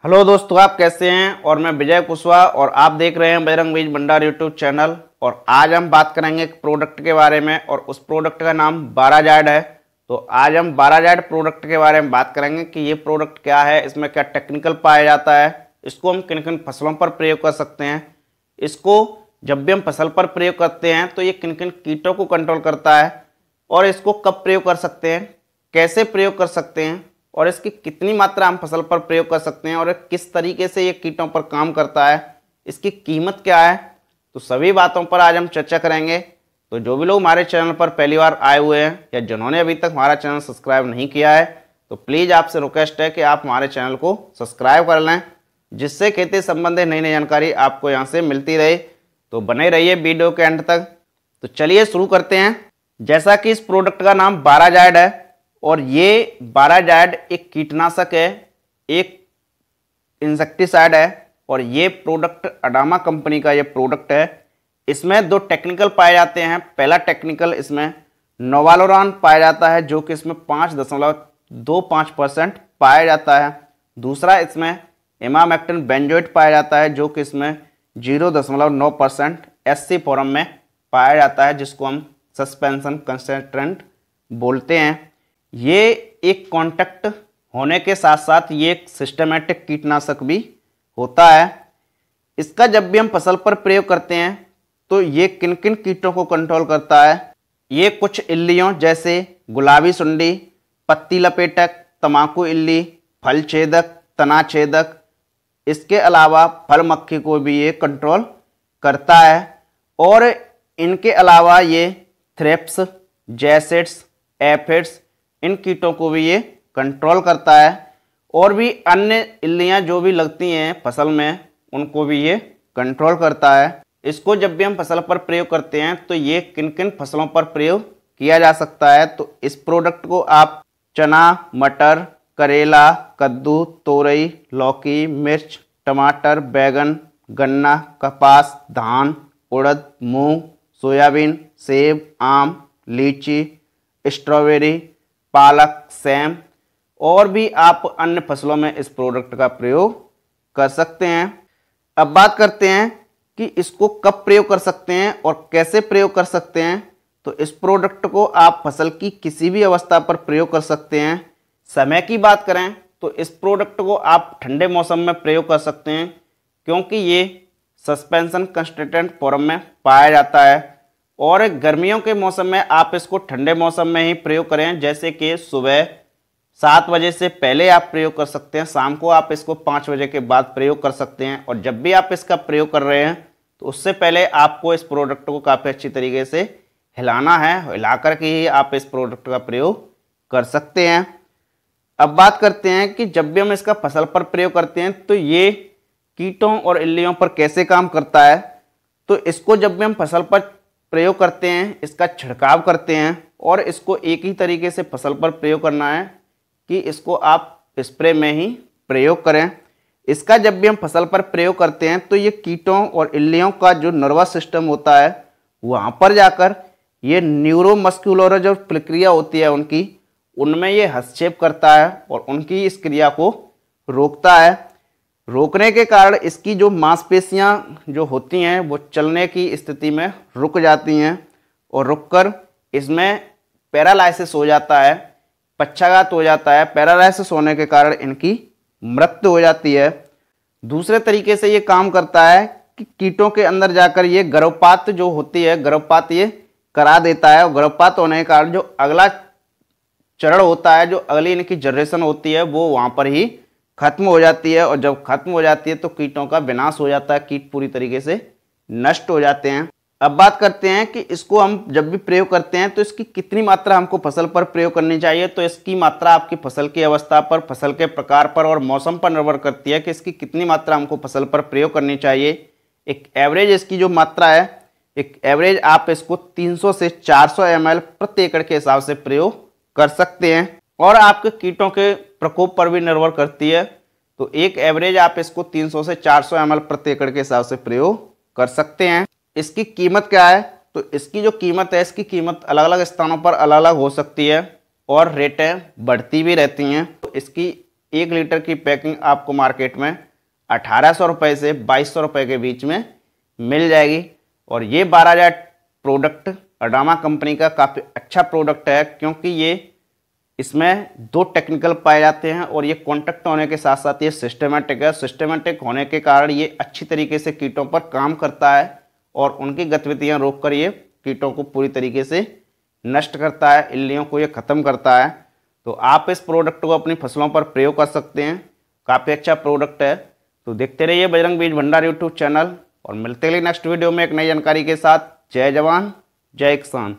Hello दोस्तों, आप कैसे हैं। और मैं विजय कुशवाहा और आप देख रहे हैं बजरंग बीज भंडार यूट्यूब चैनल। और आज हम बात करेंगे एक प्रोडक्ट के बारे में और उस प्रोडक्ट का नाम बाराजाइड है। तो आज हम बाराजाइड प्रोडक्ट के बारे में बात करेंगे कि ये प्रोडक्ट क्या है, इसमें क्या टेक्निकल पाया जाता है, इसको हम किन किन फसलों पर प्रयोग कर सकते हैं, इसको जब भी हम फसल पर प्रयोग करते हैं तो ये किन किन कीटों को कंट्रोल करता है, और इसको कब प्रयोग कर सकते हैं, कैसे प्रयोग कर सकते हैं, और इसकी कितनी मात्रा हम फसल पर प्रयोग कर सकते हैं, और किस तरीके से ये कीटों पर काम करता है, इसकी कीमत क्या है। तो सभी बातों पर आज हम चर्चा करेंगे। तो जो भी लोग हमारे चैनल पर पहली बार आए हुए हैं या जिन्होंने अभी तक हमारा चैनल सब्सक्राइब नहीं किया है तो प्लीज़ आपसे रिक्वेस्ट है कि आप हमारे चैनल को सब्सक्राइब कर लें, जिससे खेती संबंधित नई नई जानकारी आपको यहाँ से मिलती रहे। तो बने रहिए वीडियो के एंड तक। तो चलिए शुरू करते हैं। जैसा कि इस प्रोडक्ट का नाम बाराजाइड है और ये बाराजाइड एक कीटनाशक है, एक इंसेक्टिसाइड है, और ये प्रोडक्ट अडामा कंपनी का ये प्रोडक्ट है। इसमें दो टेक्निकल पाए जाते हैं। पहला टेक्निकल इसमें नोवालोरान पाया जाता है जो कि इसमें 5.25% पाया जाता है। दूसरा इसमें इमामेक्टिन बेंजोएट पाया जाता है जो कि इसमें 0.9% SC फॉर्म में पाया जाता है, जिसको हम सस्पेंशन कंसंट्रेंट बोलते हैं। ये एक कॉन्टैक्ट होने के साथ साथ ये एक सिस्टमेटिक कीटनाशक भी होता है। इसका जब भी हम फसल पर प्रयोग करते हैं तो ये किन किन कीटों को कंट्रोल करता है। ये कुछ इल्लियों जैसे गुलाबी सुंडी, पत्ती लपेटक, तम्बाकू इल्ली, फल छेदक, तना छेदक, इसके अलावा फल मक्खी को भी ये कंट्रोल करता है। और इनके अलावा ये थ्रिप्स, जैसिड्स, एफिड्स, इन कीटों को भी ये कंट्रोल करता है। और भी अन्य इल्लियाँ जो भी लगती हैं फसल में उनको भी ये कंट्रोल करता है। इसको जब भी हम फसल पर प्रयोग करते हैं तो ये किन किन फसलों पर प्रयोग किया जा सकता है। तो इस प्रोडक्ट को आप चना, मटर, करेला, कद्दू, तोरई, लौकी, मिर्च, टमाटर, बैगन, गन्ना, कपास, धान, उड़द, मूंग, सोयाबीन, सेब, आम, लीची, स्ट्रॉबेरी, पालक, सेम और भी आप अन्य फसलों में इस प्रोडक्ट का प्रयोग कर सकते हैं। अब बात करते हैं कि इसको कब प्रयोग कर सकते हैं और कैसे प्रयोग कर सकते हैं। तो इस प्रोडक्ट को आप फसल की किसी भी अवस्था पर प्रयोग कर सकते हैं। समय की बात करें तो इस प्रोडक्ट को आप ठंडे मौसम में प्रयोग कर सकते हैं, क्योंकि ये सस्पेंशन कंस्टेंट फॉर्म में पाया जाता है। और गर्मियों के मौसम में आप इसको ठंडे मौसम में ही प्रयोग करें, जैसे कि सुबह 7 बजे से पहले आप प्रयोग कर सकते हैं, शाम को आप इसको 5 बजे के बाद प्रयोग कर सकते हैं। और जब भी आप इसका प्रयोग कर रहे हैं तो उससे पहले आपको इस प्रोडक्ट को काफ़ी अच्छी तरीके से हिलाना है, हिलाकर के ही आप इस प्रोडक्ट का प्रयोग कर सकते हैं। अब बात करते हैं कि जब भी हम इसका फसल पर प्रयोग करते हैं तो ये कीटों और इल्लियों पर कैसे काम करता है। तो इसको जब भी हम फसल पर प्रयोग करते हैं, इसका छिड़काव करते हैं, और इसको एक ही तरीके से फसल पर प्रयोग करना है कि इसको आप स्प्रे में ही प्रयोग करें। इसका जब भी हम फसल पर प्रयोग करते हैं तो ये कीटों और इल्लियों का जो नर्वस सिस्टम होता है वहाँ पर जाकर ये न्यूरोमस्कुलर जो प्रक्रिया होती है उनमें ये हस्तक्षेप करता है और उनकी इस क्रिया को रोकता है। रोकने के कारण इसकी जो मांसपेशियां जो होती हैं वो चलने की स्थिति में रुक जाती हैं और रुककर इसमें पैरालाइसिस हो जाता है, पक्षाघात हो जाता है। पैरालाइसिस होने के कारण इनकी मृत्यु हो जाती है। दूसरे तरीके से ये काम करता है कि कीटों के अंदर जाकर ये गर्भपात जो होती है, गर्भपात ये करा देता है। और गर्भपात होने के कारण जो अगला चरण होता है, जो अगली इनकी जनरेशन होती है, वो वहाँ पर ही खत्म हो जाती है। और जब खत्म हो जाती है तो कीटों का विनाश हो जाता है, कीट पूरी तरीके से नष्ट हो जाते हैं। अब बात करते हैं कि इसको हम जब भी प्रयोग करते हैं तो इसकी कितनी मात्रा हमको फसल पर प्रयोग करनी चाहिए। तो इसकी मात्रा आपकी फसल की अवस्था पर, फसल के प्रकार पर और मौसम पर निर्भर करती है कि इसकी कितनी मात्रा हमको फसल पर प्रयोग करनी चाहिए। एक एवरेज इसकी जो मात्रा है, एक एवरेज आप इसको 300 से 400 ml प्रति एकड़ के हिसाब से प्रयोग कर सकते हैं, और आपके कीटों के प्रकोप पर भी निर्भर करती है। तो एक एवरेज आप इसको 300 से 400 ml प्रति एकड़ के हिसाब से प्रयोग कर सकते हैं। इसकी कीमत क्या है। तो इसकी जो कीमत है, इसकी कीमत अलग अलग स्थानों पर अलग अलग हो सकती है और रेटें बढ़ती भी रहती हैं। तो इसकी 1 लीटर की पैकिंग आपको मार्केट में 1800 रुपये से 2200 रुपये के बीच में मिल जाएगी। और ये 12000 प्रोडक्ट अडामा कंपनी का काफ़ी अच्छा प्रोडक्ट है, क्योंकि ये इसमें 2 टेक्निकल पाए जाते हैं और ये कॉन्टैक्ट होने के साथ साथ ये सिस्टमेटिक है। सिस्टमेटिक होने के कारण ये अच्छी तरीके से कीटों पर काम करता है और उनकी गतिविधियां रोककर ये कीटों को पूरी तरीके से नष्ट करता है, इल्लियों को ये ख़त्म करता है। तो आप इस प्रोडक्ट को अपनी फसलों पर प्रयोग कर सकते हैं, काफ़ी अच्छा प्रोडक्ट है। तो देखते रहिए बजरंग बीज भंडार यूट्यूब चैनल और मिलते हैं नेक्स्ट वीडियो में एक नई जानकारी के साथ। जय जवान जय किसान।